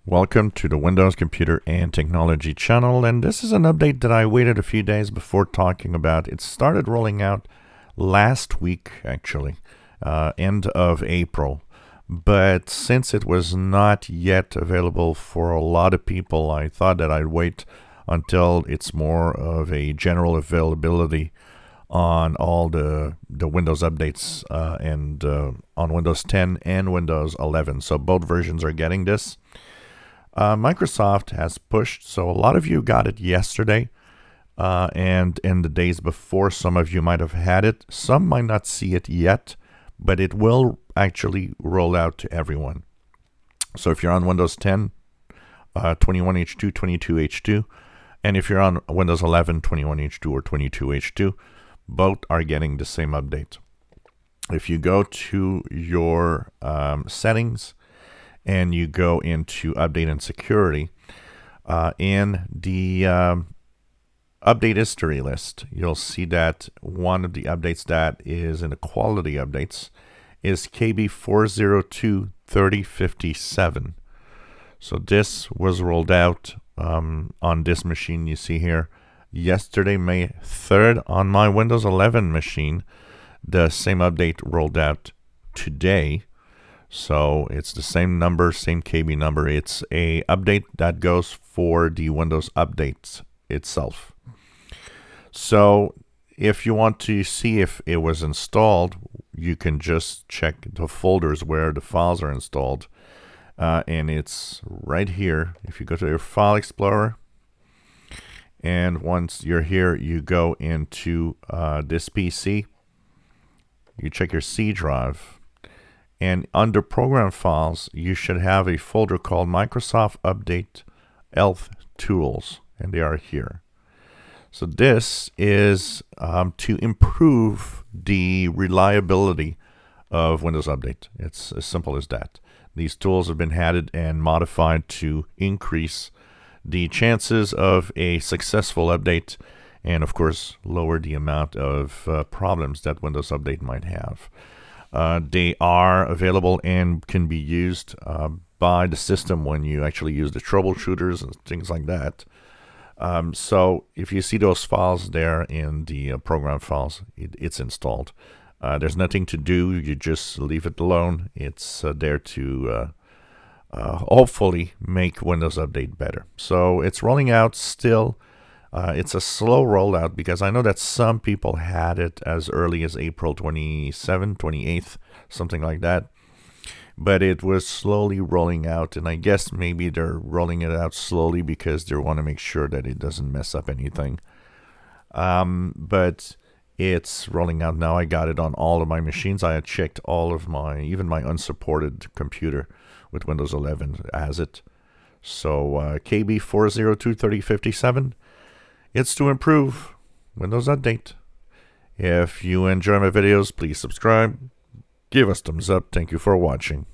Welcome to the Windows Computer and Technology channel, and this is an update that I waited a few days before talking about. It started rolling out last week, actually, end of April. But since it was not yet available for a lot of people, I thought that I'd wait until it's more of a general availability on all the Windows updates and on Windows 10 and Windows 11. So both versions are getting this. Microsoft has pushed, so a lot of you got it yesterday, and in the days before, some of you might have had it. Some might not see it yet, but it will actually roll out to everyone. So if you're on Windows 10, 21H2, 22H2, and if you're on Windows 11, 21H2 or 22H2, both are getting the same update. If you go to your settings, and you go into update and security, in the update history list, you'll see that one of the updates that is in the quality updates is KB4023057. So this was rolled out on this machine you see here yesterday, May 3rd. On my Windows 11 machine, the same update rolled out today. So it's the same number, same KB number. It's a update that goes for the Windows updates itself. So if you want to see if it was installed, you can just check the folders where the files are installed. And it's right here. If you go to your File Explorer, and once you're here, you go into this PC. You check your C drive. And under Program Files, you should have a folder called Microsoft Update Health Tools, and they are here. So this is to improve the reliability of Windows Update. It's as simple as that. These tools have been added and modified to increase the chances of a successful update and, of course, lower the amount of problems that Windows Update might have. They are available and can be used by the system when you actually use the troubleshooters and things like that. So if you see those files there in the program files, it's installed. There's nothing to do. You just leave it alone. It's there to hopefully make Windows Update better. So it's rolling out still. It's a slow rollout because I know that some people had it as early as April 27th, 28th, something like that. But it was slowly rolling out, and I guess maybe they're rolling it out slowly because they want to make sure that it doesn't mess up anything. But it's rolling out now. I got it on all of my machines. I had checked all of even my unsupported computer with Windows 11 has it. So KB4023057. It's to improve Windows Update. If you enjoy my videos, please subscribe. Give us thumbs up. Thank you for watching.